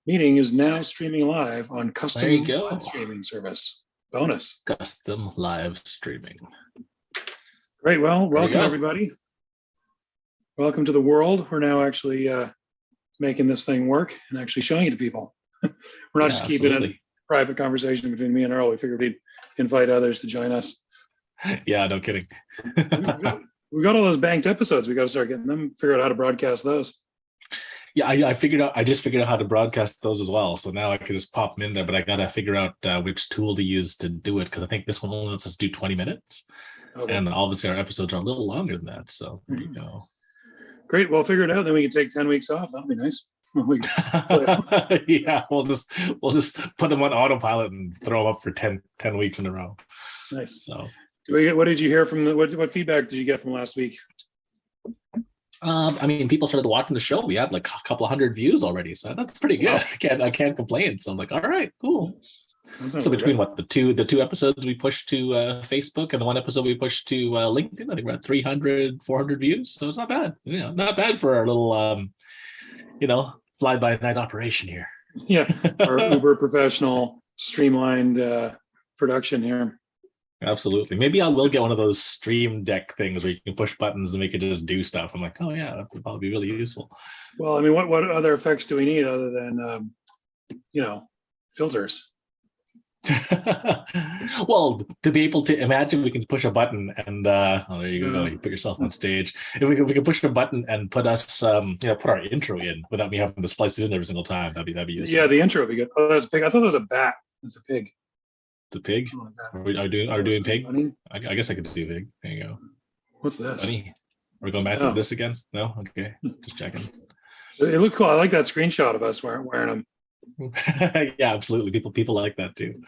meeting is now streaming live on There you custom go. live streaming service. Bonus. Custom live streaming. Great. Well, There you welcome go. everybody. Welcome to the world. We're now actually making this thing work and actually showing it to people. We're not just keeping it a private conversation between me and Earl. We figured we'd invite others to join us. Yeah, no kidding. We got all those banked episodes. We got to start getting them, figure out how to broadcast those. Yeah, I just figured out how to broadcast those as well. So now I can just pop them in there, but I got to figure out which tool to use to do it, because I think this one only lets us do 20 minutes. Okay. And obviously our episodes are a little longer than that. So there you go. Great. Well, figure it out. Then we can take 10 weeks off. That'll be nice. Yeah, we'll just put them on autopilot and throw them up for 10 weeks in a row. Nice. So what did you hear from what feedback did you get from last week? I mean, people started watching the show. We had like a couple of hundred views already, so that's pretty good. Wow. I can't complain. So I'm like, all right, cool. So between the two episodes we pushed to Facebook and the one episode we pushed to LinkedIn, I think we're at 300, 400 views. So it's not bad. Yeah, not bad for our little fly-by-night operation here. Yeah, our uber professional, streamlined production here. Absolutely. Maybe I will get one of those Stream Deck things where you can push buttons and make it just do stuff. I'm like, oh yeah, that would probably be really useful. Well, I mean, what other effects do we need other than filters? Well, to be able to imagine we can push a button and there you go, you put yourself on stage. If we can push a button and put us put our intro in without me having to splice it in every single time, that'd be useful. Yeah, the intro would be good. Oh, that's a pig. I thought that was a bat. It's a pig. It's a pig. Are we doing pig? I guess I could do pig. There you go. What's this? Bunny. We're going back to this again? No? Okay. Just checking. It looked cool. I like that screenshot of us wearing them. Yeah, absolutely. People like that too.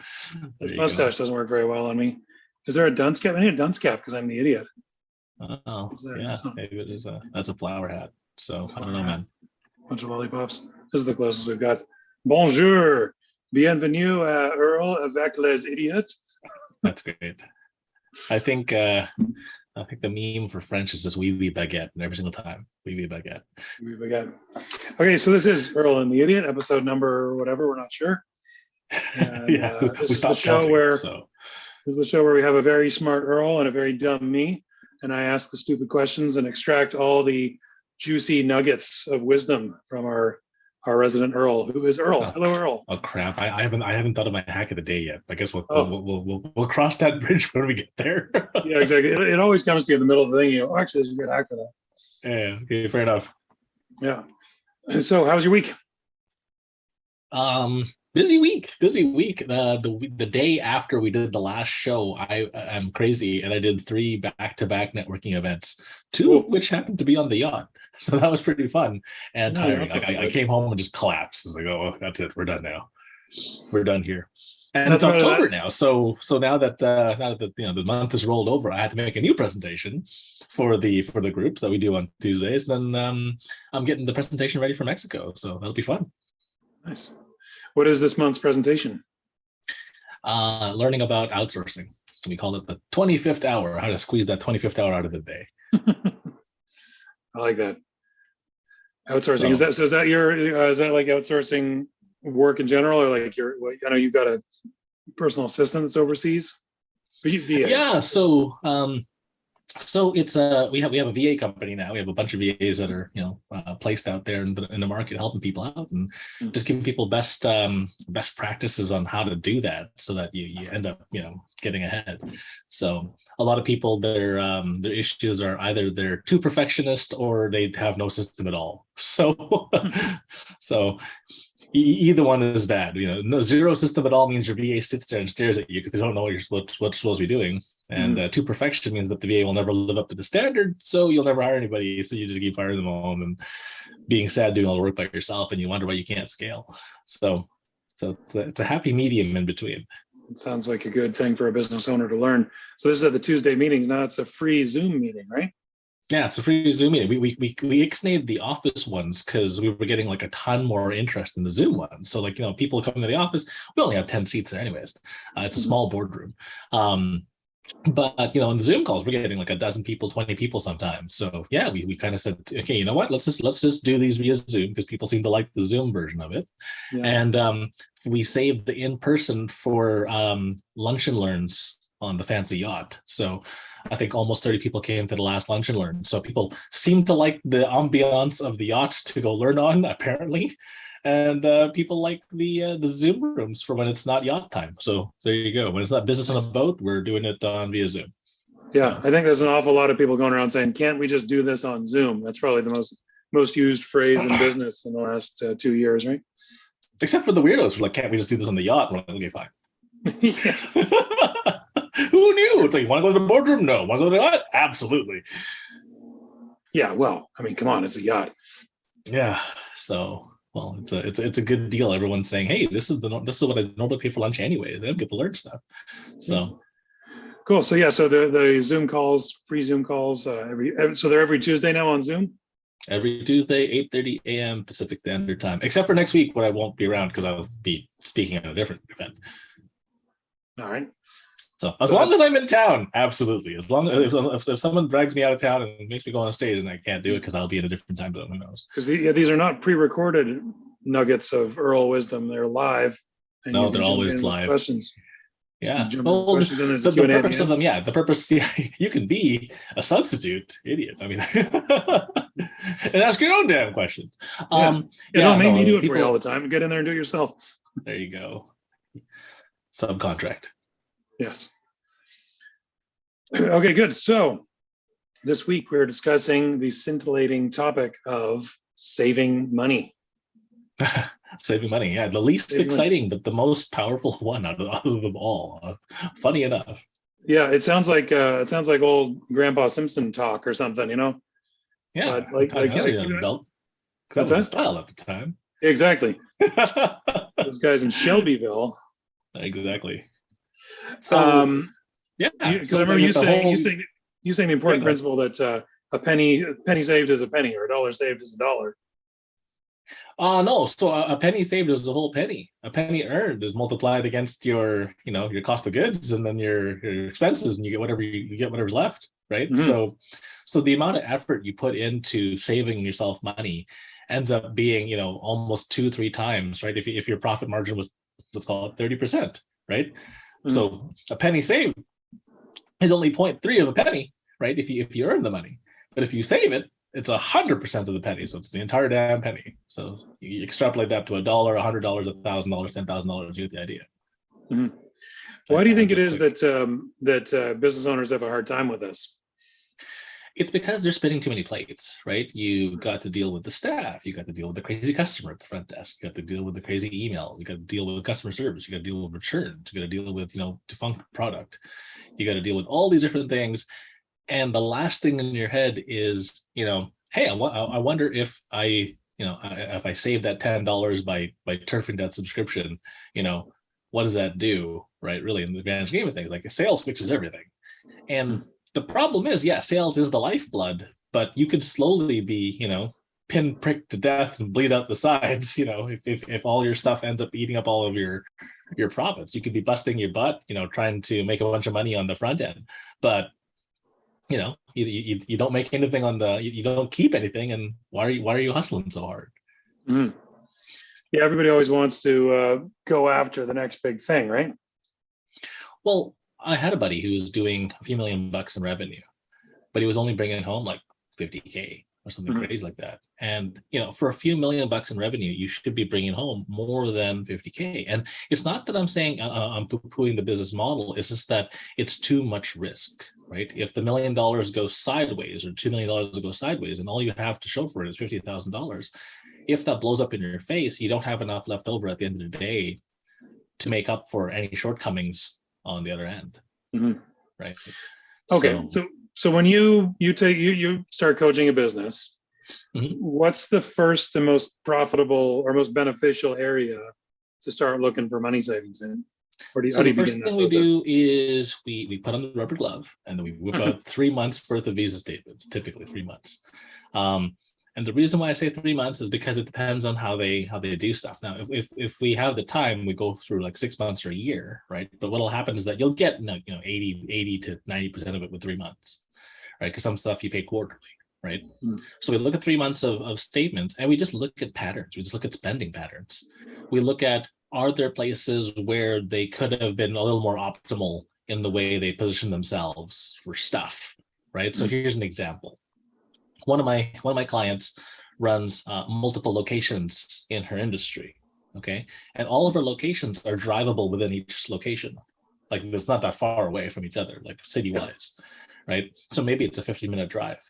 This mustache doesn't work very well on me. Is there a dunce cap? I need a dunce cap because I'm the idiot. Oh, yeah. Maybe it is that's a flower hat. So I don't know, man. Bunch of lollipops. This is the closest we've got. Bonjour. Bienvenue, Earl, avec les idiots. That's great. I think the meme for French is just oui baguette every single time. Oui baguette. Oui baguette. Okay, so this is Earl and the Idiot, episode number whatever, we're not sure. And, yeah, this is the show where we have a very smart Earl and a very dumb me, and I ask the stupid questions and extract all the juicy nuggets of wisdom from our resident Earl, who is Earl. Hello, Earl. Oh crap! I haven't thought of my hack of the day yet. I guess we'll cross that bridge when we get there. Yeah, exactly. It always comes to you in the middle of the thing. Actually, there's a good hack for that. Yeah. Okay. Fair enough. Yeah. So, how's your week? Busy week. The day after we did the last show, I'm crazy, and I did 3 back-to-back networking events, 2 of which happened to be on the yacht. So that was pretty fun and tiring. I came home and just collapsed. I was like, oh, that's it. We're done now. We're done here. And it's October now. So now that the month is rolled over, I had to make a new presentation for the group that we do on Tuesdays. And then I'm getting the presentation ready for Mexico. So that'll be fun. Nice. What is this month's presentation? Learning about outsourcing. We call it the 25th hour, how to squeeze that 25th hour out of the day. I like that. Outsourcing. Is that your is that like outsourcing work in general, or like I know you've got a personal assistant that's overseas? Yeah. So it's we have a VA company now. We have a bunch of VAs that are placed out there in the market, helping people out and just giving people best practices on how to do that, so that you end up getting ahead. So a lot of people, their issues are either they're too perfectionist or they have no system at all. So either one is bad. No zero system at all means your VA sits there and stares at you because they don't know what you're supposed to be doing. And too perfection means that the VA will never live up to the standard, so you'll never hire anybody. So you just keep firing them all and being sad doing all the work by yourself, and you wonder why you can't scale. So it's a happy medium in between. It sounds like a good thing for a business owner to learn. So this is at the Tuesday meetings. Now it's a free Zoom meeting, right? Yeah, it's a free Zoom meeting. We ixnayed the office ones because we were getting like a ton more interest in the Zoom ones. So people coming to the office, we only have 10 seats there anyways. It's a small boardroom. But in the Zoom calls, we're getting like a dozen people, 20 people sometimes. So yeah, we kind of said, okay, you know what? Let's just do these via Zoom because people seem to like the Zoom version of it. Yeah. And we saved the in-person for lunch and learns on the fancy yacht. So I think almost 30 people came to the last lunch and learn. So people seem to like the ambiance of the yachts to go learn on, apparently. And people like the Zoom rooms for when it's not yacht time. So there you go. When it's not business on a boat, we're doing it on via Zoom. Yeah, I think there's an awful lot of people going around saying, "Can't we just do this on Zoom?" That's probably the most used phrase in business in the last 2 years, right? Except for the weirdos who are like, "Can't we just do this on the yacht?" We're like, okay, fine. Yeah. Who knew? It's like, you want to go to the boardroom? No. Want to go to the yacht? Absolutely. Yeah. Well, I mean, come on, it's a yacht. Yeah. So, well, it's a good deal. Everyone's saying, "Hey, this is what I normally pay for lunch anyway." They don't get to learn stuff. So. Cool. So yeah, so the Zoom calls, free Zoom calls, so they're every Tuesday now on Zoom. Every Tuesday, 8:30 a.m. Pacific Standard Time, except for next week when I won't be around because I'll be speaking at a different event. All right. So as long as I'm in town, absolutely. As long as if someone drags me out of town and makes me go on stage and I can't do it because I'll be in a different time zone, who knows? Because these are not pre-recorded nuggets of Earl wisdom; they're live. And no, they're always live. Questions. Yeah. Well, the purpose of them, yeah, the purpose, yeah, you can be a substitute idiot. I mean, and ask your own damn questions. Don't make me do it for you all the time. Get in there and do it yourself. There you go. Subcontract. Yes. Okay, good. So this week we're discussing the scintillating topic of saving money. Saving money, yeah, the least exciting, but the most powerful one out of them all. Funny enough. Yeah, it sounds like old Grandpa Simpson talk or something, Yeah, but like belt. That was style at the time. Exactly. Those guys in Shelbyville. Exactly. So yeah, because I remember you saying the important principle that a penny saved is a penny, or a dollar saved is a dollar. No. So a penny saved is a whole penny. A penny earned is multiplied against your cost of goods and then your expenses, and you get whatever's left, right? Mm-hmm. So the amount of effort you put into saving yourself money ends up being, almost 2-3 times, right? If your profit margin was, let's call it 30%, right? Mm-hmm. So a penny saved is only 0.3 of a penny, right? If you earn the money, but if you save it, it's 100% of the penny. So it's the entire damn penny. So you extrapolate that to $1, $100, $1,000, $10,000. You get the idea. Mm-hmm. Why do you think it is that business owners have a hard time with this? It's because they're spinning too many plates, right? You got to deal with the staff. You got to deal with the crazy customer at the front desk. You got to deal with the crazy emails. You got to deal with customer service. You got to deal with returns. You got to deal with, defunct product. You got to deal with all these different things. And the last thing in your head is, hey, I wonder if if I save that $10 by turfing that subscription, what does that do, right? Really, in the grand scheme of things, like sales fixes everything. And the problem is, sales is the lifeblood, but you could slowly be, pinpricked to death and bleed out the sides, if all your stuff ends up eating up all of your profits. You could be busting your butt, trying to make a bunch of money on the front end, but you don't make anything you don't keep anything, and why are you hustling so hard? Mm. Yeah, everybody always wants to go after the next big thing, right? Well, I had a buddy who was doing a few $1 million in revenue, but he was only bringing home like 50K or something crazy like that. And for a few $1 million in revenue, you should be bringing home more than 50K. And it's not that I'm saying I'm poo-pooing the business model. It's just that it's too much risk, right? If the $1 million goes sideways or $2 million goes sideways, and all you have to show for it is $50,000, if that blows up in your face, you don't have enough left over at the end of the day to make up for any shortcomings on the other end, right? Okay, so when you start coaching a business, what's the first and most profitable or most beneficial area to start looking for money savings in? Or the first thing we do is we put on the rubber glove, and then we whip out 3 months worth of visa statements, typically 3 months. And And the reason why I say 3 months is because it depends on how they do stuff. Now, if we have the time, we go through like 6 months or a year, right? But what'll happen is that you'll get 80 to 90% of it with 3 months, right? Because some stuff you pay quarterly, right? So we look at 3 months of statements, and we just look at patterns. We just look at spending patterns. We look at, are there places where they could have been a little more optimal in the way they position themselves for stuff, right? So here's an example. One of my clients runs multiple locations in her industry, okay? And all of her locations are drivable within each location. Like, it's not that far away from each other, like city-wise, right? So maybe it's a 50-minute drive.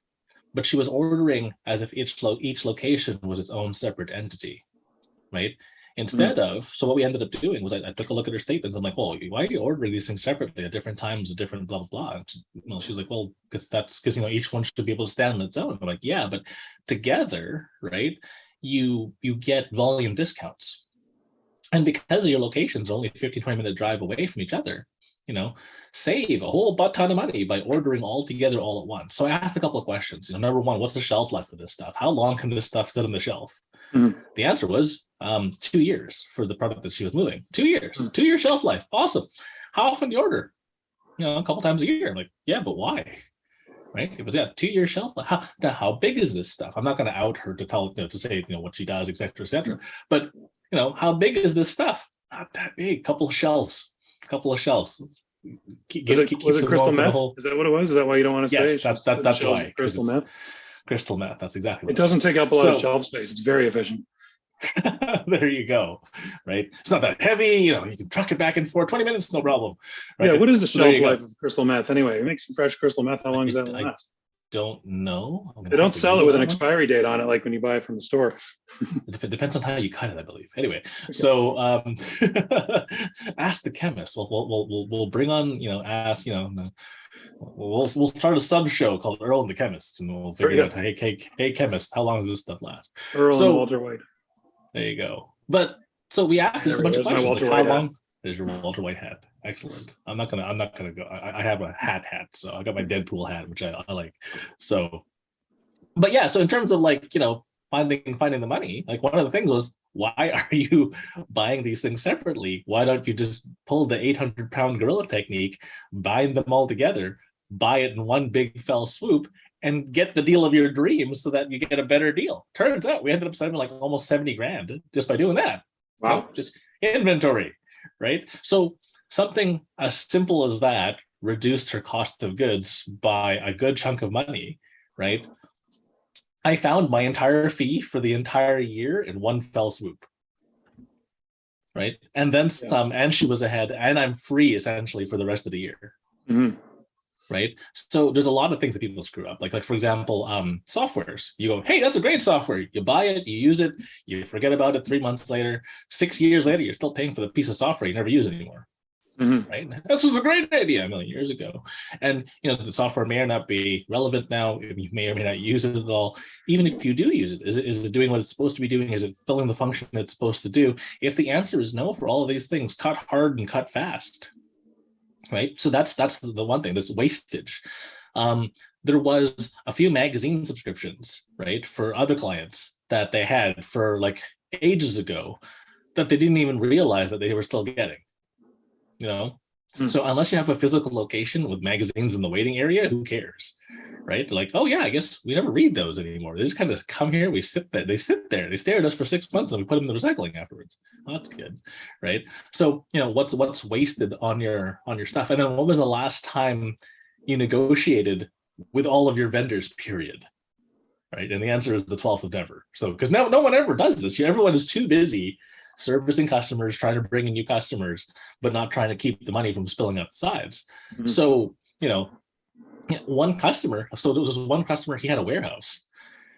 But she was ordering as if each location was its own separate entity, right? Instead of, so what we ended up doing was I took a look at her statements. I'm like, well, why are you ordering these things separately at different times, at different blah, blah, blah. And she's like, well, because each one should be able to stand on its own. I'm like, yeah, but together, right, you get volume discounts. And because your locations are only a 15-20-minute drive away from each other, save a whole butt ton of money by ordering all together all at once. So I asked a couple of questions. Number one, what's the shelf life of this stuff? How long can this stuff sit on the shelf? The answer was 2 years for the product that she was moving. 2 years, 2 year shelf life. Awesome. How often do you order? A couple times a year. I'm like, yeah, but why? Right? It was 2 year shelf life. How big is this stuff? I'm not going to out her to say what she does, et cetera, et cetera. But how big is this stuff? Not that big. Couple of shelves. Was it crystal meth? Is that what it was? Is that why you don't want to say? Yes, that's why. Crystal meth. Crystal meth. That's exactly what it doesn't take up a lot of shelf space. It's very efficient. There you go. Right. It's not that heavy. You can truck it back and forth. 20 minutes, no problem. Right? Yeah. What is the shelf life of crystal meth anyway? Make some fresh crystal meth. How long does that last? Don't know. They don't sell it with an expiry date on it, like when you buy it from the store. It depends on how you cut it, I believe. Anyway, okay. So ask the chemist. We'll bring on, ask, we'll start a sub show called Earl and the Chemist, and we'll figure out, hey, chemist, how long does this stuff last? Earl and Walter White. There you go. But so we asked this a bunch of questions. Like, how long? There's your Walter White hat. Excellent. I'm not gonna go. I have a hat, so I got my Deadpool hat, which I like. So, but yeah. So in terms of finding the money, like one of the things was, why are you buying these things separately? Why don't you just pull the 800-pound gorilla technique, bind them all together, buy it in one big fell swoop, and get the deal of your dreams so that you get a better deal? Turns out we ended up saving like almost 70 grand just by doing that. Wow. Just inventory, right? So something as simple as that reduced her cost of goods by a good chunk of money, right? I found my entire fee for the entire year in one fell swoop, right? And then some, and she was ahead, and I'm free essentially for the rest of the year. Right? So there's a lot of things that people screw up. Like for example, softwares. You go, hey, that's a great software. You buy it, you use it, you forget about it 3 months later. 6 years later, you're still paying for the piece of software you never use anymore. Right? This was a great idea a million years ago. And the software may or not be relevant now. You may or may not use it at all. Even if you do use it, is it doing what it's supposed to be doing? Is it filling the function it's supposed to do? If the answer is no for all of these things, cut hard and cut fast. Right. So that's the one thing, that's wastage. There was a few magazine subscriptions, right, for other clients that they had for like ages ago that they didn't even realize that they were still getting, So unless you have a physical location with magazines in the waiting area, who cares? Right? Like, oh yeah, I guess we never read those anymore. They just kind of come here, we sit there, they stare at us for 6 months, and we put them in the recycling afterwards. Well, that's good, right? So what's wasted on your stuff. And then when was the last time you negotiated with all of your vendors, period? Right? And the answer is the 12th of never. So because no one ever does this. Everyone is too busy servicing customers, trying to bring in new customers, but not trying to keep the money from spilling out the sides. So one customer, there was one customer, he had a warehouse,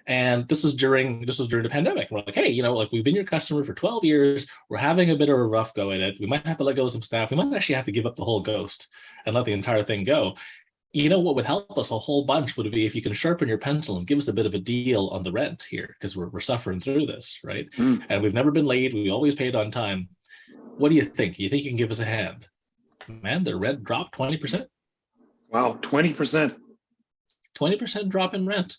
and this was during the pandemic. We're like, hey, we've been your customer for 12 years. We're having a bit of a rough go at it. We might have to let go of some staff. We might actually have to give up the whole ghost and let the entire thing go. What would help us a whole bunch would be if you can sharpen your pencil and give us a bit of a deal on the rent here, because we're suffering through this, right? And we've never been late. We always paid on time. What do you think? You think you can give us a hand? Man, the rent dropped 20%. Wow, 20%. 20% drop in rent,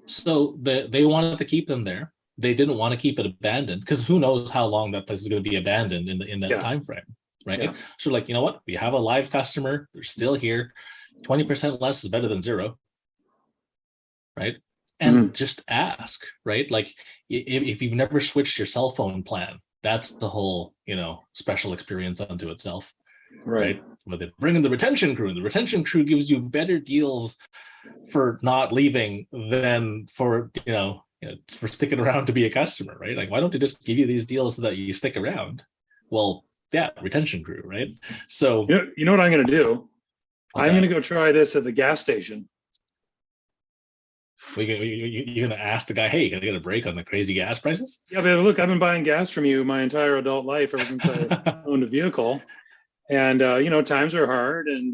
So they wanted to keep them there. They didn't want to keep it abandoned because who knows how long that place is going to be abandoned in that time frame, right? Yeah. So like, you know what? We have a live customer. They're still here. 20% less is better than zero, right? And just ask, right? Like if you've never switched your cell phone plan, that's the whole, special experience unto itself, right? But they bring in the retention crew, and the retention crew gives you better deals for not leaving than for for sticking around to be a customer, right? Like, why don't they just give you these deals so that you stick around? Well, yeah, retention crew, right? So you know what I'm going to do? I'm going to go try this at the gas station. You're going to ask the guy, hey, can I get a break on the crazy gas prices? Yeah, but look, I've been buying gas from you my entire adult life ever since I owned a vehicle. And, times are hard. And,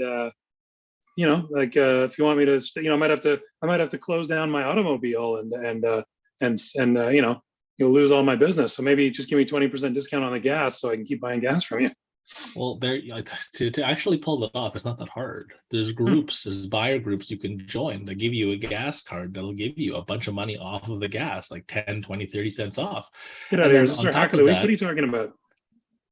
if you want me to, I might have to close down my automobile and you'll lose all my business. So maybe just give me 20% discount on the gas so I can keep buying gas from you. Well, to actually pull it off, it's not that hard. There's groups, there's buyer groups you can join that give you a gas card that'll give you a bunch of money off of the gas, like 10, 20, 30 cents off. Get out of here. Is this our hack of the week? What are you talking about?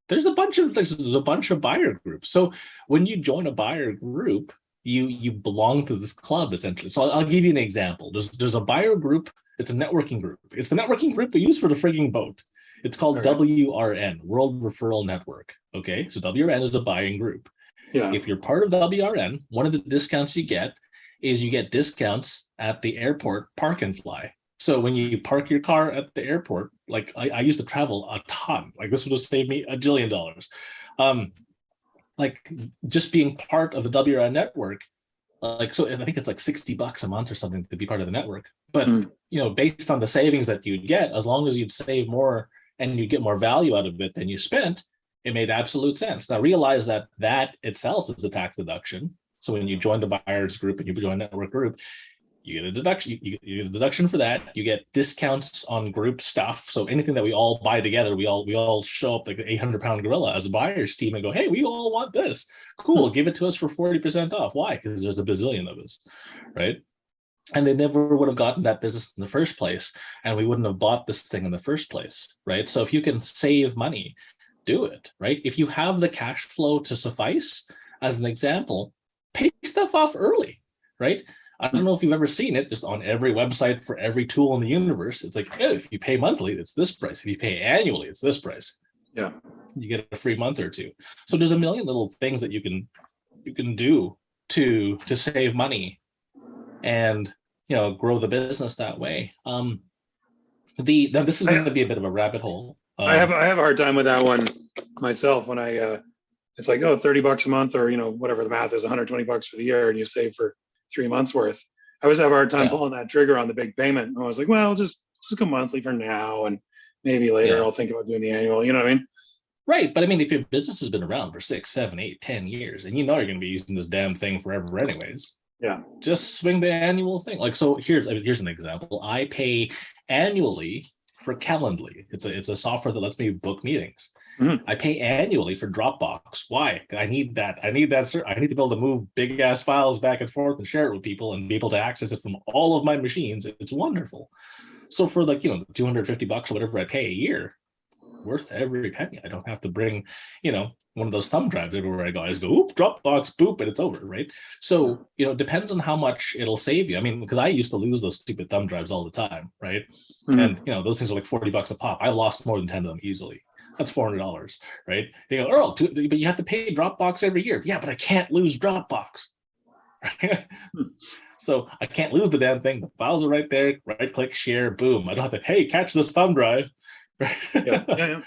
There's a bunch of buyer groups. So when you join a buyer group, you belong to this club essentially. So I'll give you an example. There's a buyer group. It's a networking group. It's the networking group we use for the frigging boat. It's called WRN, World Referral Network. Okay, so WRN is a buying group. Yeah. If you're part of WRN, one of the discounts you get is you get discounts at the airport park and fly. So when you park your car at the airport, like I used to travel a ton. Like this would have saved me $1 jillion. Like just being part of the WRN network, so I think it's like $60 a month or something to be part of the network. But based on the savings that you'd get, as long as you'd save more and you get more value out of it than you spent, it made absolute sense. Now realize that itself is a tax deduction. So when you join the buyers group and you join a network group, you get a deduction. You get a deduction for that. You get discounts on group stuff. So anything that we all buy together, we all show up like an 800-pound gorilla as a buyers team and go, hey, we all want this. Cool, give it to us for 40% off. Why? Because there's a bazillion of us, right? And they never would have gotten that business in the first place, and we wouldn't have bought this thing in the first place, right? So if you can save money, do it, right? If you have the cash flow to suffice, as an example, pay stuff off early, right? I don't know if you've ever seen it, just on every website for every tool in the universe. It's like, if you pay monthly, it's this price. If you pay annually, it's this price. Yeah. You get a free month or two. So there's a million little things that you can do to save money and grow the business that way. This is going to be a bit of a rabbit hole. I have a hard time with that one myself when it's like, $30 a month or whatever the math is, $120 for the year, and you save for 3 months worth. I always have a hard time pulling that trigger on the big payment. And I was like, well, just go monthly for now, and maybe later I'll think about doing the annual. You know what I mean? Right. But I mean, if your business has been around for 6, 7, 8, 10 years, and you're going to be using this damn thing forever anyways. Yeah. Just swing the annual thing. Like, so here's an example. I pay annually for Calendly. It's a software that lets me book meetings. I pay annually for Dropbox. Why? I need that. I need to be able to move big ass files back and forth and share it with people and be able to access it from all of my machines. It's wonderful. So for $250 or whatever I pay a year, worth every penny. I don't have to bring, one of those thumb drives everywhere I go. I just go, oop, Dropbox, boop, and it's over, right? So, it depends on how much it'll save you. I mean, because I used to lose those stupid thumb drives all the time, right? And, those things are like $40 a pop. I lost more than 10 of them easily. That's $400, right? You go, Earl, but you have to pay Dropbox every year. Yeah, but I can't lose Dropbox. So I can't lose the damn thing. The files are right there. Right click, share, boom. I don't have to, hey, catch this thumb drive. Right? Yeah.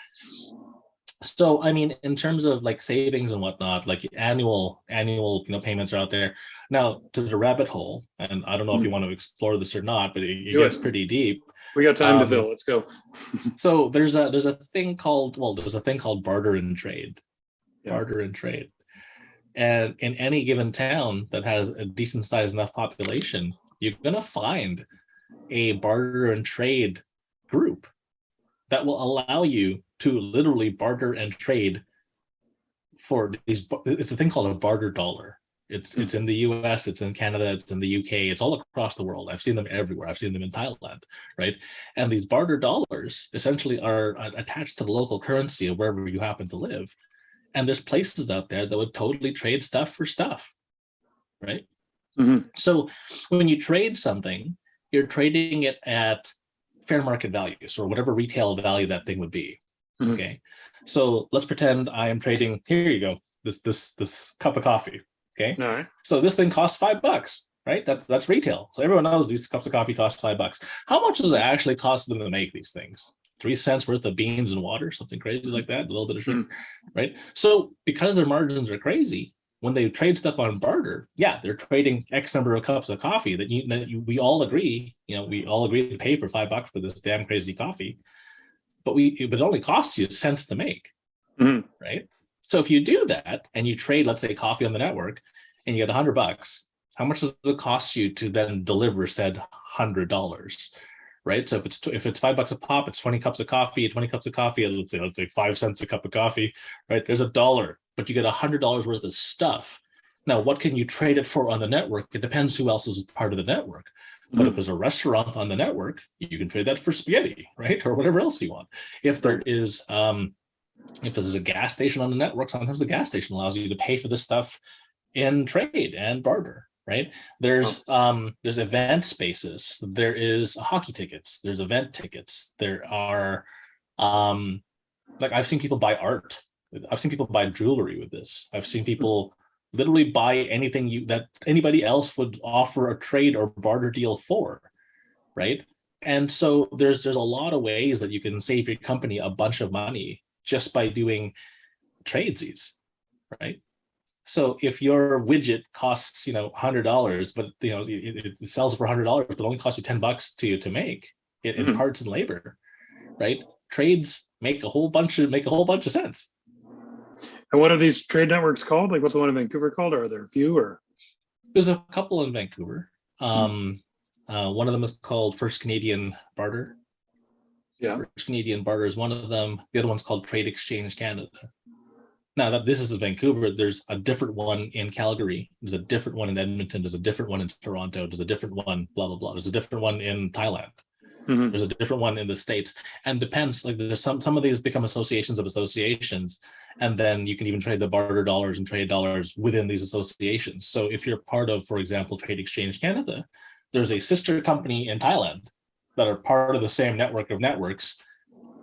So I mean, in terms of like savings and whatnot, like annual payments are out there. Now to the rabbit hole, and I don't know if you want to explore this or not, but it gets pretty deep. We got time to fill. Let's go. So there's a thing called barter and trade. Yeah. Barter and trade. And in any given town that has a decent sized enough population, you're gonna find a barter and trade group that will allow you to literally barter and trade for these. It's a thing called a barter dollar. It's in the US, it's in Canada, it's in the UK, it's all across the world. I've seen them everywhere. I've seen them in Thailand, right? And these barter dollars essentially are attached to the local currency of wherever you happen to live. And there's places out there that would totally trade stuff for stuff, right? Mm-hmm. So when you trade something, you're trading it at fair market value, or whatever retail value that thing would be. Mm-hmm. Okay. So let's pretend I am trading, here you go, this cup of coffee. Okay. All right. So this thing costs $5, right? That's retail. So everyone knows these cups of coffee cost $5. How much does it actually cost them to make these things? 3 cents worth of beans and water, something crazy like that, a little bit of sugar, right? So because their margins are crazy, when they trade stuff on barter, yeah, they're trading X number of cups of coffee that we all agree, we all agree to pay for $5 for this damn crazy coffee, but it only costs you cents to make, right? So if you do that and you trade, let's say, coffee on the network, and you get $100, how much does it cost you to then deliver said $100? Right. So if it's $5 a pop, it's 20 cups of coffee. 20 cups of coffee, let's say 5 cents a cup of coffee. Right. There's $1, but you get $100 worth of stuff. Now, what can you trade it for on the network? It depends who else is part of the network. But if there's a restaurant on the network, you can trade that for spaghetti, right, or whatever else you want. If there's a gas station on the network, sometimes the gas station allows you to pay for this stuff in trade and barter. Right. There's event spaces. There is hockey tickets. There's event tickets. There are I've seen people buy art. I've seen people buy jewelry with this. I've seen people literally buy anything that anybody else would offer a trade or barter deal for. Right. And so there's a lot of ways that you can save your company a bunch of money just by doing tradesies. Right. So if your widget costs, $100, but it sells for $100, but only costs you $10 to make it in parts and labor, right? Trades make a whole bunch of sense. And what are these trade networks called? Like, what's the one in Vancouver called? Or are there a few? Or there's a couple in Vancouver. One of them is called First Canadian Barter. Yeah, First Canadian Barter is one of them. The other one's called Trade Exchange Canada. Now that this is in Vancouver, there's a different one in Calgary. There's a different one in Edmonton. There's a different one in Toronto. There's a different one, blah, blah, blah. There's a different one in Thailand. There's a different one in the States. And depends, like there's some of these become associations of associations. And then you can even trade the barter dollars and trade dollars within these associations. So if you're part of, for example, Trade Exchange Canada, there's a sister company in Thailand that are part of the same network of networks.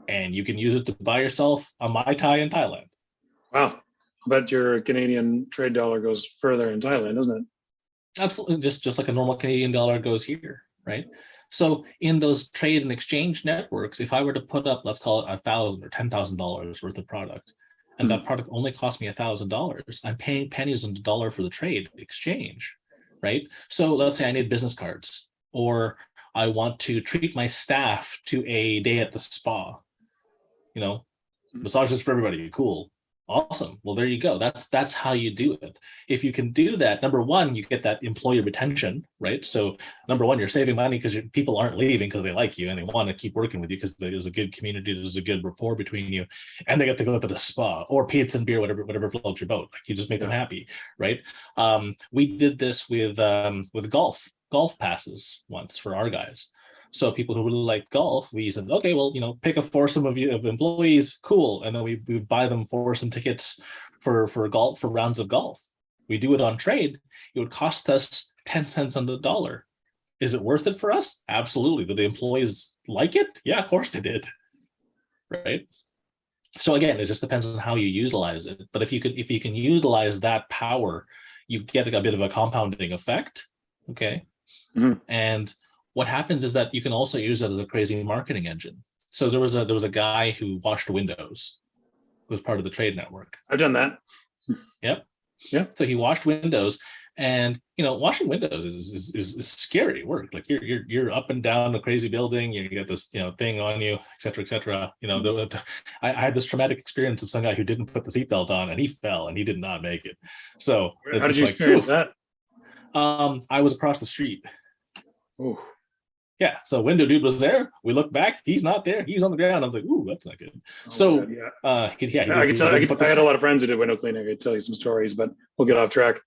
And you can use it to buy yourself a Mai Tai in Thailand. Wow. I bet your Canadian trade dollar goes further in Thailand, doesn't it? Absolutely. Just like a normal Canadian dollar goes here, right? So in those trade and exchange networks, if I were to put up, let's call it $1,000 or $10,000 worth of product, and that product only cost me $1,000, I'm paying pennies on the dollar for the trade exchange, right? So let's say I need business cards, or I want to treat my staff to a day at the spa, massages for everybody, cool. Awesome. Well, there you go. That's how you do it. If you can do that, number one, you get that employee retention, right? So number one, you're saving money because people aren't leaving because they like you and they want to keep working with you because there's a good community, there's a good rapport between you, and they get to go to the spa or pizza and beer, whatever floats your boat. Like you just make them happy, right? We did this with golf passes once for our guys. So people who really like golf, we said, okay, well, pick a foursome of employees, cool. And then we buy them foursome tickets for rounds of golf. We do it on trade. It would cost us 10 cents on the dollar. Is it worth it for us? Absolutely. Did the employees like it? Yeah, of course they did. Right. So again, it just depends on how you utilize it. But if you can utilize that power, you get a bit of a compounding effect. Okay. And what happens is that you can also use it as a crazy marketing engine. So there was a guy who washed windows, who was part of the trade network. I've done that. Yep. Yeah. So he washed windows, and washing windows is scary work. Like you're up and down a crazy building. You get this thing on you, et cetera, et cetera. I had this traumatic experience of some guy who didn't put the seatbelt on, and he fell, and he did not make it. So how did you experience that? I was across the street. Oh. Yeah, so window dude was there. We looked back. He's not there. He's on the ground. I was like, "Ooh, that's not good." Oh, God, yeah. I had a lot of friends who did window cleaning. I could tell you some stories, but we'll get off track.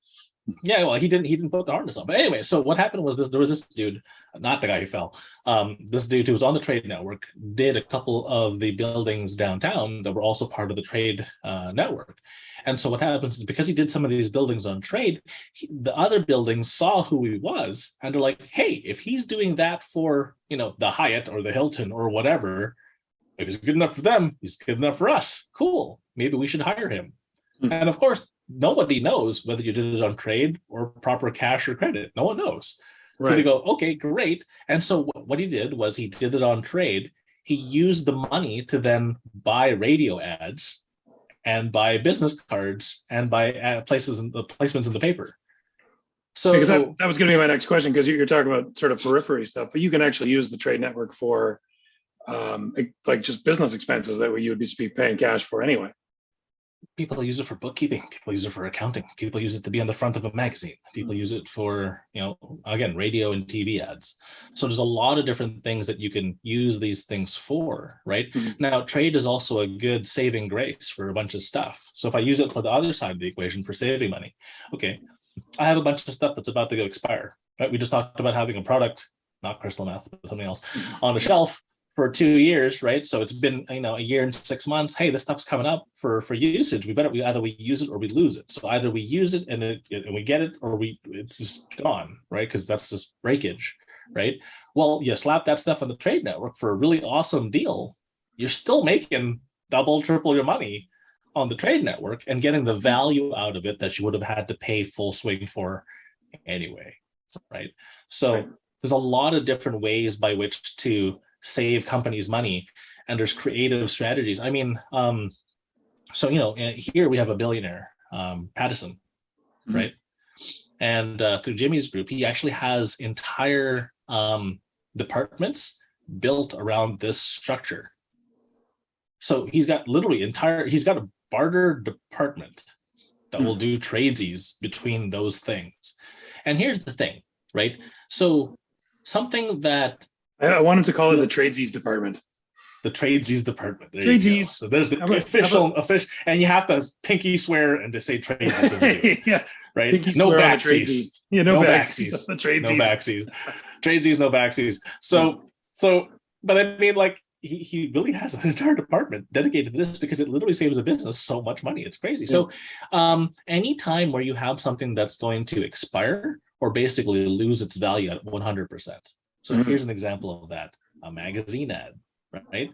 Yeah, well, he didn't put the harness on. But anyway, so what happened was there was this dude, not the guy who fell. This dude who was on the trade network did a couple of the buildings downtown that were also part of the trade network. And so what happens is, because he did some of these buildings on trade, the other buildings saw who he was, and they're like, hey, if he's doing that for, the Hyatt or the Hilton or whatever, if he's good enough for them, he's good enough for us. Cool. Maybe we should hire him. And of course, nobody knows whether you did it on trade or proper cash or credit. No one knows. Right. So they go, okay, great. And so what he did was he did it on trade. He used the money to then buy radio ads and buy business cards and buy placements in the paper. So because that was going to be my next question, because you're talking about sort of periphery stuff, but you can actually use the trade network for like just business expenses that you would be paying cash for anyway. People use it for bookkeeping. People use it for accounting. People use it to be on the front of a magazine. People use it for, again, radio and TV ads. So there's a lot of different things that you can use these things for, right? Mm-hmm. Now, trade is also a good saving grace for a bunch of stuff. So if I use it for the other side of the equation for saving money, okay, I have a bunch of stuff that's about to go expire, right? We just talked about having a product, not crystal meth, but something else, on the shelf for 2 years, right? So it's been, a year and 6 months. Hey, this stuff's coming up for usage. We either we use it or we lose it. So either we use it and we get it, or it's just gone, right? Because that's just breakage, right? Well, you slap that stuff on the trade network for a really awesome deal. You're still making double, triple your money on the trade network and getting the value out of it that you would have had to pay full swing for anyway, right? So there's a lot of different ways by which to save companies money, and there's creative strategies. I mean, here we have a billionaire, Pattison, right? And through Jimmy's group, he actually has entire departments built around this structure. So he's got a barter department that will do tradesies between those things. And here's the thing, right? So something that I wanted to call it the tradesies department. The tradesies department. Tradesies. So there's the official, and you have to pinky swear and to say tradesies. Yeah. Right. Pinky No backsies. Yeah. No backsies. No backsies. Tradesies. No backsies. So, but I mean, like, he really has an entire department dedicated to this, because it literally saves a business so much money. It's crazy. Yeah. So, anytime where you have something that's going to expire or basically lose its value at 100%. So here's an example of that: a magazine ad, right?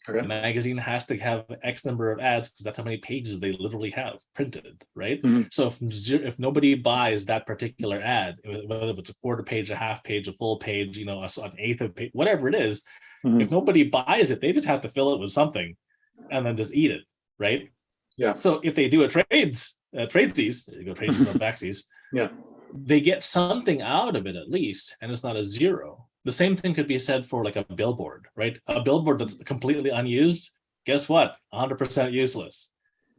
Okay. The magazine has to have X number of ads because that's how many pages they literally have printed, right? So if nobody buys that particular ad, whether it's a quarter page, a half page, a full page, an eighth of page, whatever it is, if nobody buys it, they just have to fill it with something and then just eat it, right? Yeah. So if they do a tradesies, there you go, tradesies, no backsies. Yeah. They get something out of it at least, and it's not a zero. The same thing could be said for like a billboard, right? A billboard that's completely unused, guess what? 100% useless.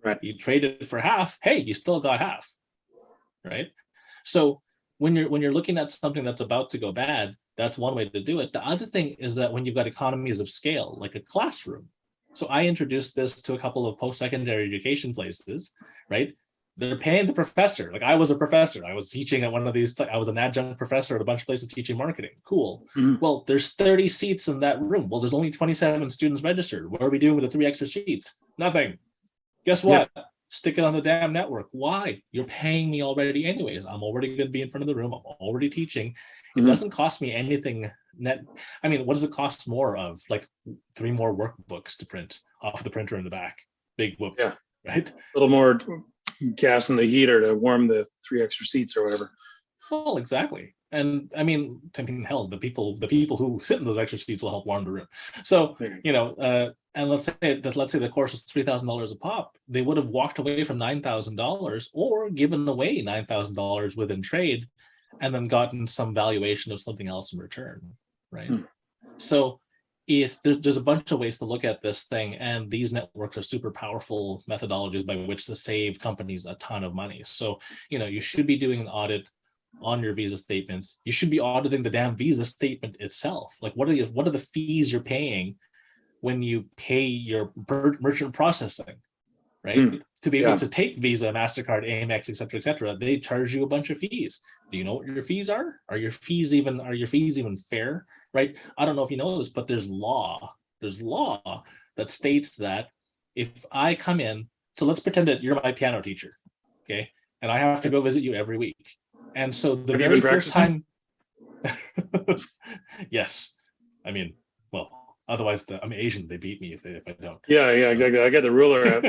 Right. You trade it for half, hey, you still got half, right? So when you're looking at something that's about to go bad, that's one way to do it. The other thing is that when you've got economies of scale, like a classroom. So I introduced this to a couple of post-secondary education places, right? They're paying the professor. Like, I was a professor. I was teaching at one of these. I was an adjunct professor at a bunch of places teaching marketing. Cool. Well, there's 30 seats in that room. Well, there's only 27 students registered. What are we doing with the 3 extra seats? Nothing. Guess what? Yeah. Stick it on the damn network. Why? You're paying me already anyways. I'm already going to be in front of the room. I'm already teaching. It doesn't cost me anything net. I mean, what does it cost more of? Like 3 more workbooks to print off the printer in the back. Big whoop. Yeah. Right? A little more gas in the heater to warm the 3 extra seats or whatever. Well, exactly. And I mean, hell, the people who sit in those extra seats will help warm the room. So, and let's say the course is $3,000 a pop, they would have walked away from $9,000 or given away $9,000 within trade, and then gotten some valuation of something else in return, right? So there's a bunch of ways to look at this thing, and these networks are super powerful methodologies by which to save companies a ton of money. So, you should be doing an audit on your visa statements. You should be auditing the damn visa statement itself. Like, what are the fees you're paying when you pay your merchant processing, right? To be able to take Visa, MasterCard, Amex, et cetera, they charge you a bunch of fees. Do you know what your fees are? Are your fees even fair? Right? I don't know if you know this, but there's law that states that if I come in, so let's pretend that you're my piano teacher, okay? And I have to go visit you every week. And so the very first time, yes, I mean, well, otherwise, I'm Asian. They beat me if I don't. Yeah, exactly. I got the ruler out.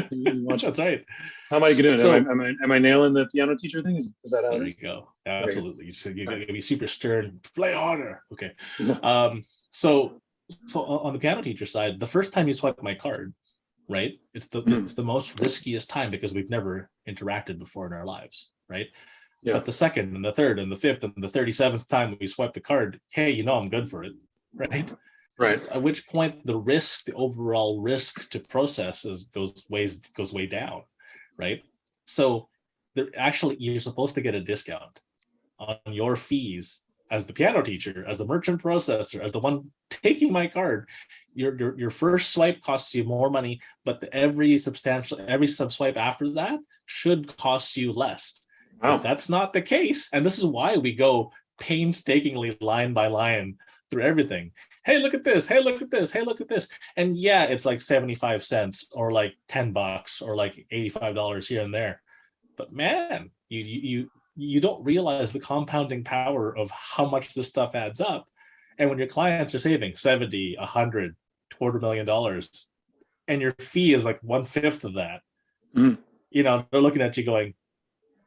That's right. How am I doing? So, am I nailing the piano teacher thing? Is that how there it is? you go. Absolutely. So you got to be super stern. Play harder. Okay. Yeah. So on the piano teacher side, the first time you swipe my card, right? It's the most riskiest time because we've never interacted before in our lives, right? Yeah. But the second and the third and the fifth and the 37th time we swipe the card, hey, I'm good for it, right? Right. At which point the overall risk to process goes way down, right? So you're supposed to get a discount on your fees as the piano teacher, as the merchant processor, as the one taking my card. Your first swipe costs you more money, but every sub swipe after that should cost you less. Wow. If that's not the case, and this is why we go painstakingly line by line through everything. Hey, look at this. Hey, look at this. Hey, look at this. And yeah, it's like 75 cents or like $10 or like $85 here and there. But man, you don't realize the compounding power of how much this stuff adds up. And when your clients are saving 70, 100, $250,000, and your fee is like 1/5 of that, they're looking at you going,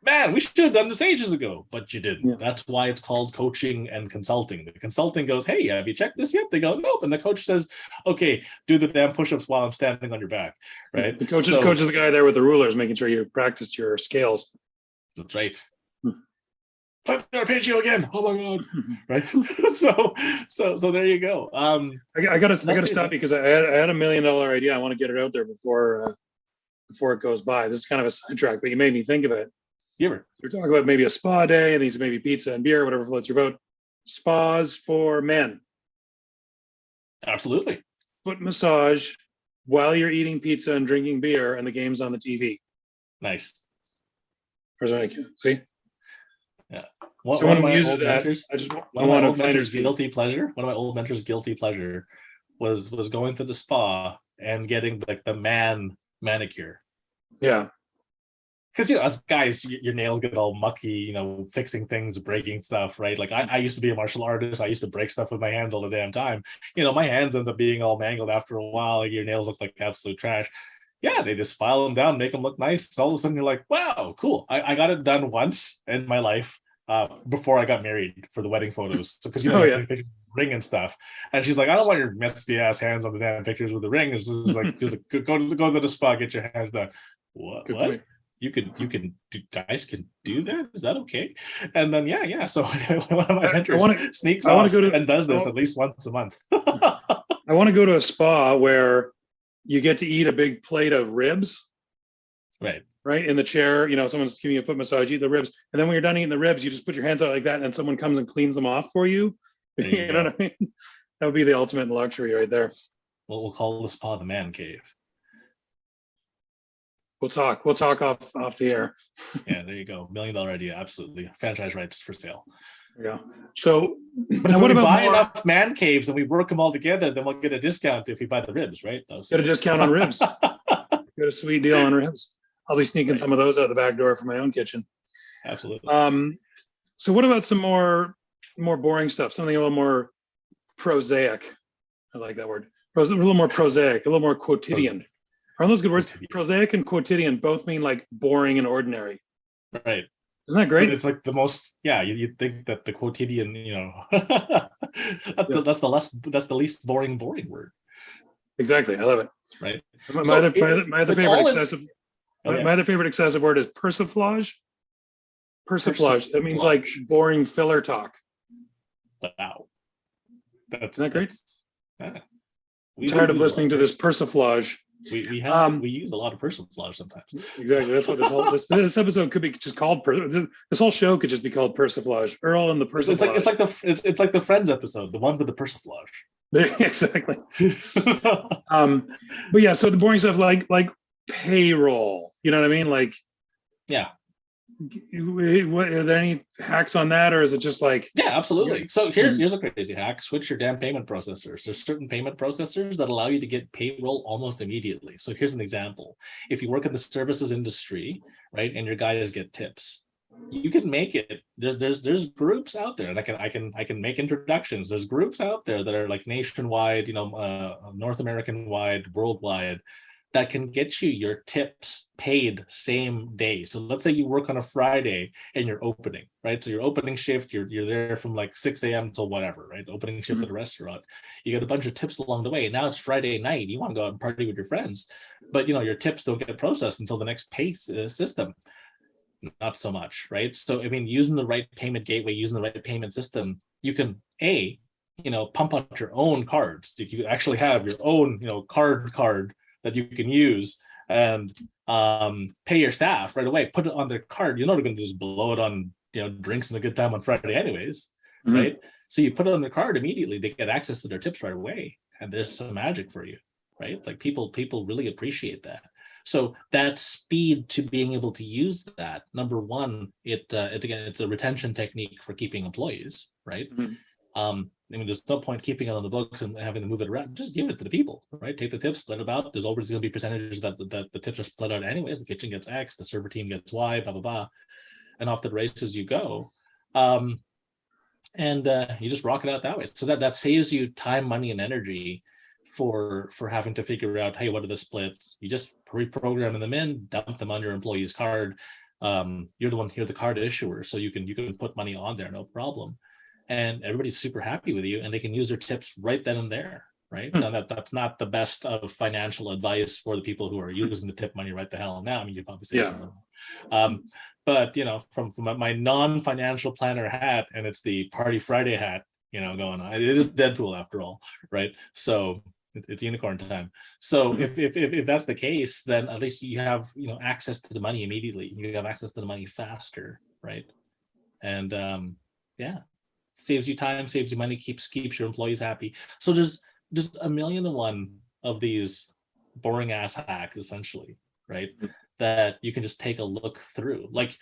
man, we should have done this ages ago, but you didn't. Yeah. That's why it's called coaching and consulting. The consulting goes, hey, have you checked this yet? They go, nope. And the coach says, okay, do the damn push-ups while I'm standing on your back, right? The coach is the guy there with the rulers, making sure you've practiced your scales. That's right. They're paying you again. Oh my god! Right. So there you go. I gotta stop you because I had $1 million idea. I want to get it out there before it goes by. This is kind of a sidetrack, but you made me think of it. You're talking about maybe a spa day and these maybe pizza and beer, whatever floats your boat. Spas for men. Absolutely. Foot massage while you're eating pizza and drinking beer and the game's on the TV. Nice. See? Yeah. Someone uses that. One of my old mentors' guilty pleasure was going to the spa and getting like the man manicure. Yeah. Because as guys, your nails get all mucky, fixing things, breaking stuff, right? Like I used to be a martial artist. I used to break stuff with my hands all the damn time. My hands end up being all mangled after a while. Like your nails look like absolute trash. Yeah, they just file them down, make them look nice. All of a sudden, you're like, wow, cool. I got it done once in my life before I got married for the wedding photos. So because ring and stuff, and she's like, I don't want your messy ass hands on the damn pictures with the ring. It's just go to the spa, get your hands done. What? Point. Guys can do that? Is that okay? And then yeah. So one of my mentors sneaks off and does this at least once a month. I want to go to a spa where you get to eat a big plate of ribs. Right. In the chair, someone's giving you a foot massage, eat the ribs. And then when you're done eating the ribs, you just put your hands out like that and then someone comes and cleans them off for you. You know what I mean? That would be the ultimate luxury right there. Well, we'll call the spa the man cave. We'll talk off the air. Yeah, there you go. $1 million idea. Absolutely. Franchise rights for sale. Yeah. So, but if we buy enough man caves and we work them all together, then we'll get a discount if we buy the ribs, right? Get a discount on ribs. Get a sweet deal on ribs. I'll be sneaking some of those out the back door for my own kitchen. Absolutely. So what about some more boring stuff? Something a little more prosaic. I like that word. A little more prosaic, a little more quotidian. Aren't those good words? Prosaic and quotidian both mean like boring and ordinary. Right. Isn't that great? But it's like the most, you'd think that the quotidian, that's the least boring word. Exactly. I love it. Right. My other favorite excessive word is persiflage. Persiflage. That means like boring filler talk. Wow. Isn't that great? I'm tired of listening to this persiflage. We use a lot of persiflage sometimes. Exactly. That's what this episode could be just called. This whole show could just be called persiflage. Earl and the persiflage. It's like the Friends episode, the one with the persiflage. Exactly. But yeah, so the boring stuff like payroll. You know what I mean? Like, Yeah. are there any hacks on that, or is it just like? Yeah, absolutely. So here's a crazy hack: switch your damn payment processors. There's certain payment processors that allow you to get payroll almost immediately. So here's an example: if you work in the services industry, right, and your guys get tips, you can make it. There's groups out there, and I can make introductions. There's groups out there that are like nationwide, North American wide, worldwide, that can get you your tips paid same day. So let's say you work on a Friday and you're opening, right? So your opening shift, you're there from like 6 a.m. till whatever, right? Opening shift at a restaurant. You get a bunch of tips along the way. Now it's Friday night. You want to go out and party with your friends, but your tips don't get processed until the next pay system. Not so much, right? So I mean, using the right payment gateway, using the right payment system, you can pump out your own cards. You actually have your own, card that you can use and pay your staff right away. Put it on their card. You're not going to just blow it on drinks and a good time on Friday anyways, right? So you put it on their card immediately. They get access to their tips right away, and there's some magic for you, right? Like people really appreciate that. So that speed to being able to use that, number one, it's a retention technique for keeping employees, right? I mean, there's no point keeping it on the books and having to move it around. Just give it to the people, right? Take the tips, split it out. There's always going to be percentages that the tips are split out anyways. The kitchen gets X, the server team gets Y, blah, blah, blah. And off the races you go. And you just rock it out that way. So that saves you time, money, and energy for having to figure out, hey, what are the splits? You just reprogram them in, dump them on your employee's card. You're the card issuer, so you can put money on there, no problem. And everybody's super happy with you, and they can use their tips right then and there, right? Now that's not the best of financial advice for the people who are using the tip money right the hell now. I mean, you probably say something. But from my non-financial planner hat, and it's the Party Friday hat, going on. It is Deadpool after all, right? So it's unicorn time. So if that's the case, then at least you have access to the money immediately. You have access to the money faster, right? And saves you time, saves you money, keeps your employees happy. So there's just a million and one of these boring ass hacks, essentially, right? That you can just take a look through. Like,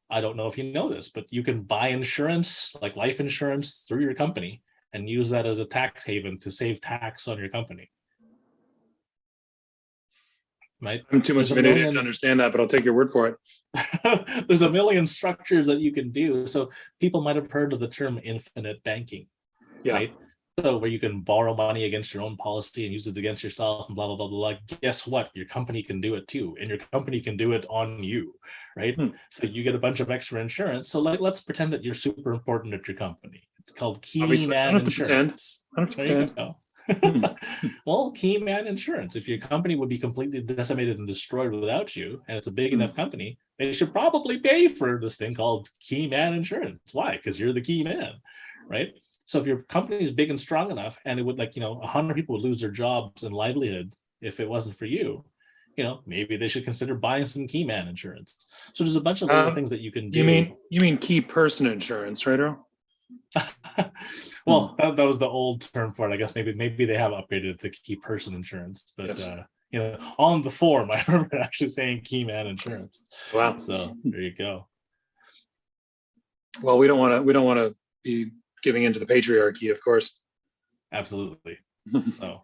I don't know if you know this, but you can buy insurance, like life insurance, through your company and use that as a tax haven to save tax on your company. Right? I'm too much of an idiot to understand that, but I'll take your word for it. There's a million structures that you can do. So people might have heard of the term infinite banking, right? So where you can borrow money against your own policy and use it against yourself and blah, blah, blah, blah. Guess what? Your company can do it too. And your company can do it on you, right? So you get a bunch of extra insurance. So let's pretend that you're super important at your company. It's called Key Man Insurance. I don't have to pretend. You go. Well, Key Man Insurance, if your company would be completely decimated and destroyed without you, and it's a big enough company, they should probably pay for this thing called Key Man Insurance. Why? Because you're the key man, right? So if your company is big and strong enough, and it would 100 people would lose their jobs and livelihood if it wasn't for you, maybe they should consider buying some Key Man Insurance. So there's a bunch of little things that you can do. You mean key person insurance, right, Earl? Well, that was the old term for it. I guess maybe they have upgraded it to key person insurance, but yes. On the form, I remember actually saying Key Man Insurance. Wow! So there you go. Well, we don't want to be giving into the patriarchy, of course. Absolutely. So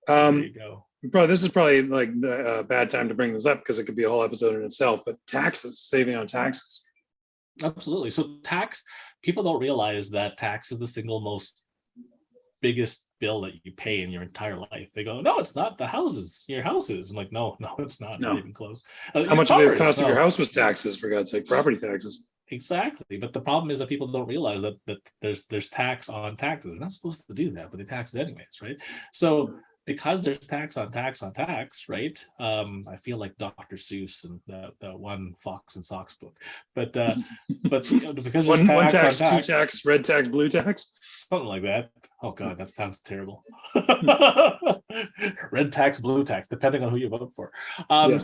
there you go. This is probably like a bad time to bring this up because it could be a whole episode in itself. But taxes, saving on taxes. Absolutely. So tax. People don't realize that tax is the single most biggest bill that you pay in your entire life. They go, no, it's not. The houses, your houses. I'm like, no, it's not. No. Not even close. How much of the cost of your house was taxes, for God's sake? Property taxes. Exactly. But the problem is that people don't realize that there's tax on taxes. They're not supposed to do that, but they tax it anyways, right? So because there's tax on tax on tax, right? I feel like Dr. Seuss and the one Fox and Socks book, but because there's one tax, two tax, red tax, blue tax, something like that. Oh God, that sounds terrible. Red tax, blue tax, depending on who you vote for.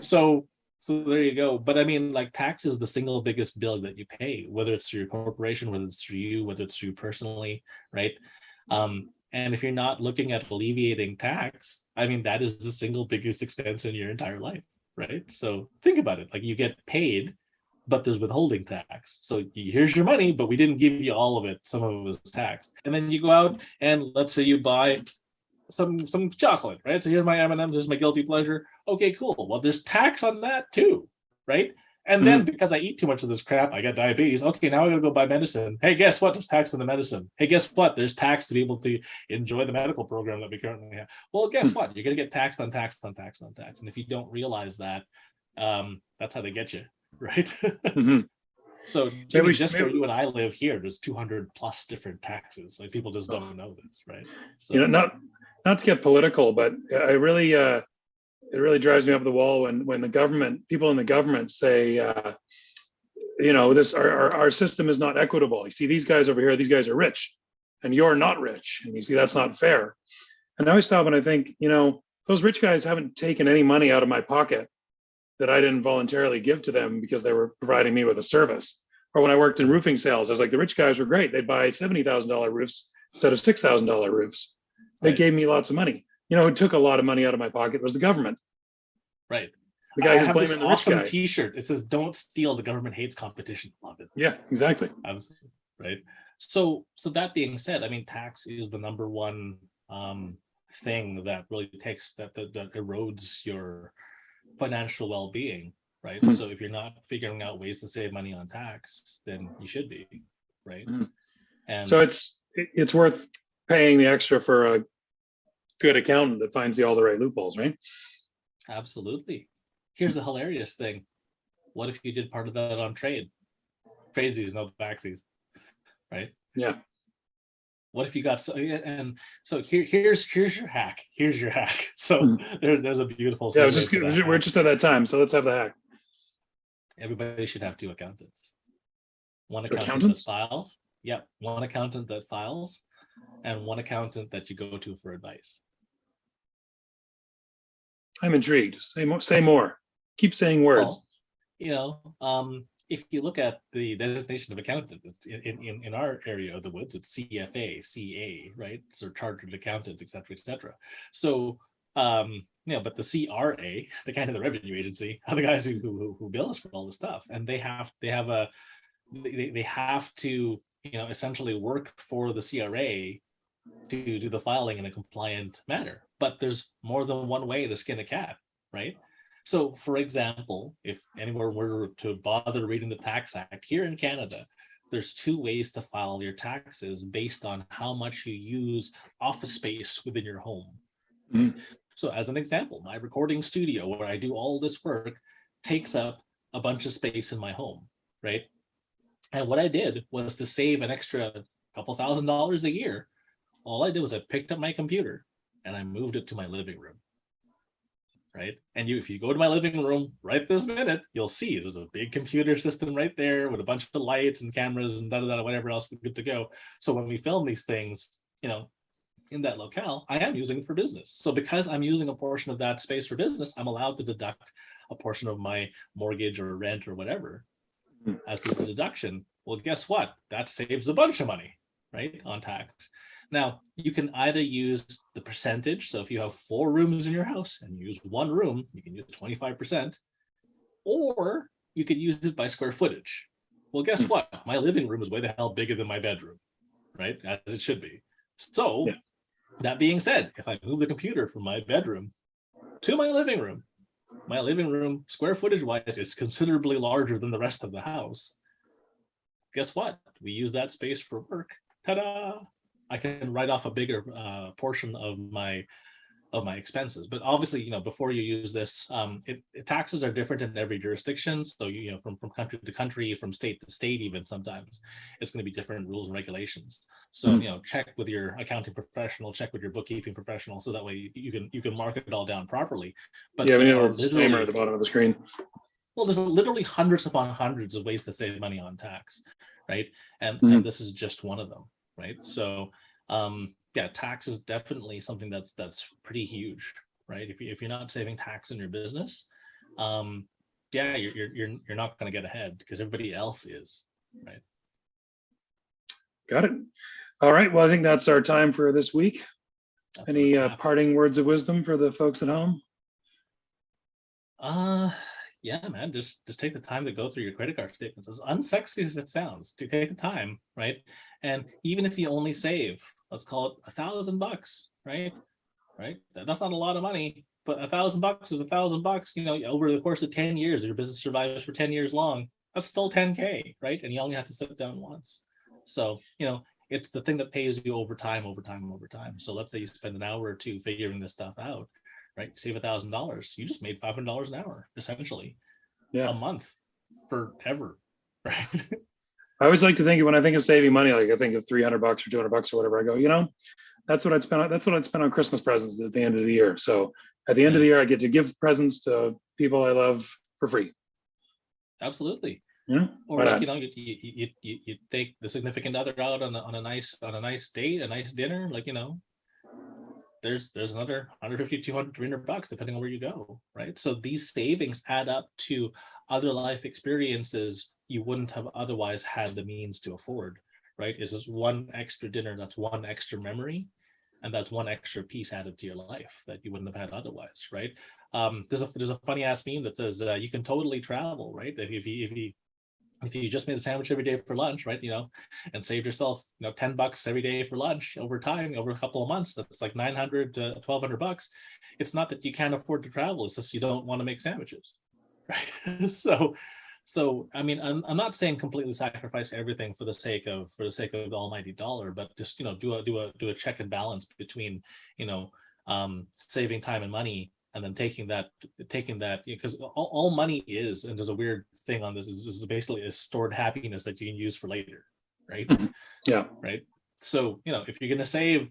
So there you go. But I mean, like, tax is the single biggest bill that you pay, whether it's through your corporation, whether it's through you, whether it's through you personally, right? And if you're not looking at alleviating tax, I mean, that is the single biggest expense in your entire life, right? So think about it. Like, you get paid, but there's withholding tax. So here's your money, but we didn't give you all of it. Some of it was taxed. And then you go out and let's say you buy some chocolate, right? So here's my M&Ms, here's my guilty pleasure. Okay, cool. Well, there's tax on that too, right? And then because I eat too much of this crap, I got diabetes. Okay, now I gotta go buy medicine. Hey, guess what? There's tax on the medicine. Hey, guess what? There's tax to be able to enjoy the medical program that we currently have. Well, guess what? You're gonna get taxed on tax on tax on tax. And if you don't realize that, that's how they get you, right? So Jimmy, just where you and I live here, there's 200 plus different taxes. Like, people just don't know this, right? So, you know, not to get political, but I really it really drives me up the wall when the government, people in the government say, you know, this our system is not equitable. You see these guys over here, these guys are rich, and you're not rich, and you see that's not fair. And I always stop and I think, you know, those rich guys haven't taken any money out of my pocket that I didn't voluntarily give to them because they were providing me with a service. Or when I worked in roofing sales, I was like, the rich guys were great. They'd buy $70,000 roofs instead of $6,000 roofs. They gave me lots of money. You know, who took a lot of money out of my pocket was the government. Right. The guy I who's have blaming this the rich awesome guy. T-shirt. It says, "Don't steal. The government hates competition." Love it. Yeah, exactly. Absolutely. Right. So that being said, I mean, tax is the number one thing that really takes that erodes your financial well-being, right? So if you're not figuring out ways to save money on tax, then you should be, right? And so it's worth paying the extra for a good accountant that finds all the right loopholes, right? Absolutely. Here's the hilarious thing. What if you did part of that on trade? Tradesies, no backsies, right? Yeah. What if you got here's your hack. Here's your hack. So there's a beautiful. Yeah, we're just at that time, so let's have the hack. Everybody should have two accountants. One accountant that files. Yep, one accountant that files, and one accountant that you go to for advice. I'm intrigued. Say more. Keep saying words. Well, if you look at the designation of accountant, it's in our area of the woods, it's CFA, CA, right? So chartered accountant, et cetera, et cetera. So, but the CRA, the kind of the revenue agency, are the guys who bill us for all this stuff, and they have to, essentially work for the CRA to do the filing in a compliant manner. But there's more than one way to skin a cat, right? So, for example, if anyone were to bother reading the Tax Act here in Canada, there's two ways to file your taxes based on how much you use office space within your home. So, as an example, my recording studio where I do all this work takes up a bunch of space in my home, right? And what I did was to save an extra couple $1,000s a year. All I did was I picked up my computer and I moved it to my living room. Right. And if you go to my living room right this minute, you'll see there's a big computer system right there with a bunch of lights and cameras and whatever else we're good to go. So when we film these things, in that locale, I am using it for business. So because I'm using a portion of that space for business, I'm allowed to deduct a portion of my mortgage or rent or whatever as the deduction. Well, guess what? That saves a bunch of money, right, on tax. Now, you can either use the percentage. So if you have 4 rooms in your house and you use 1 room, you can use 25%, or you could use it by square footage. Well, guess what? My living room is way the hell bigger than my bedroom, right? As it should be. So that being said, if I move the computer from my bedroom to my living room square footage wise is considerably larger than the rest of the house. Guess what? We use that space for work. Ta-da! I can write off a bigger portion of my expenses. But obviously, before you use this, taxes are different in every jurisdiction. So, from country to country, from state to state, even sometimes it's going to be different rules and regulations. So, check with your accounting professional, check with your bookkeeping professional, so that way you can mark it all down properly. But we need a disclaimer at the bottom of the screen. Well, there's literally hundreds upon hundreds of ways to save money on tax, right? And this is just one of them. Right. So, tax is definitely something that's pretty huge, right? If you're not saving tax in your business, you're not going to get ahead because everybody else is, right? Got it. All right. Well, I think that's our time for this week. That's Any what happened. parting words of wisdom for the folks at home? Yeah, man, just take the time to go through your credit card statements. As unsexy as it sounds, to take the time, right? And even if you only save, let's call it $1,000, right? That's not a lot of money, but $1,000 is $1,000. You know, over the course of 10 years, your business survives for 10 years long. That's still 10K, right? And you only have to sit down once. So, you know, it's the thing that pays you over time, over time, over time. So let's say you spend an hour or two figuring this stuff out, right? Save $1,000. You just made $500 an hour, essentially, Yeah. a month forever, right? I always like to think when I think of saving money, like I think of $300 or $200 or whatever. I go, you know, that's what I'd spend. That's what I'd spend on Christmas presents at the end of the year. So at the end of the year, I get to give presents to people I love for free. Absolutely. Yeah. Or like, you know, you take the significant other out on a nice date, a nice dinner, like, you know, there's another 150, 200, $300 depending on where you go, right? So these savings add up to other life experiences you wouldn't have otherwise had the means to afford, right? Is this one extra dinner, that's one extra memory, and that's one extra piece added to your life that you wouldn't have had otherwise, right? There's a funny ass meme that says you can totally travel, right? If you just made a sandwich every day for lunch, right, you know, and saved yourself, you know, $10 every day for lunch over time, over a couple of months, that's like 900 to $1,200. It's not that you can't afford to travel, it's just you don't want to make sandwiches, right? So I mean, I'm not saying completely sacrifice everything for the sake of the almighty dollar, but just, you know, do a check and balance between, you know, saving time and money, and then taking that, because all money is, and there's a weird thing on this, is basically a stored happiness that you can use for later, right? Yeah. Right. So, you know, if you're going to save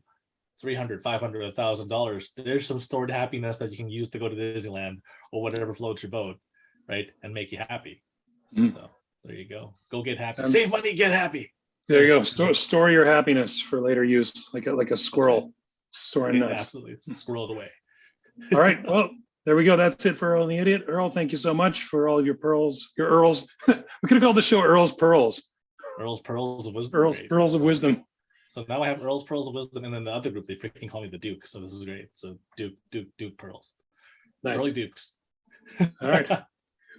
$300, $500, $1,000, there's some stored happiness that you can use to go to Disneyland or whatever floats your boat, right, and make you happy. So there you go. Go get happy. Save money, get happy. There you go. Store your happiness for later use, like a squirrel storing nuts. Absolutely, squirrel it away. All right. Well, there we go. That's it for Earl and the Idiot. Earl, thank you so much for all of your pearls, your Earls. We could have called the show Earl's Pearls. Earl's Pearls of Wisdom. Earl's Pearls of Wisdom. So now I have Earl's Pearls of Wisdom, and then the other group, they freaking call me the Duke. So this is great. So Duke Pearls. Nice. Early Dukes. All right.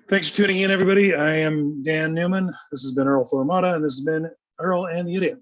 Thanks for tuning in, everybody. I am Dan Newman. This has been Earl Flormata, and this has been Earl and the Idiot.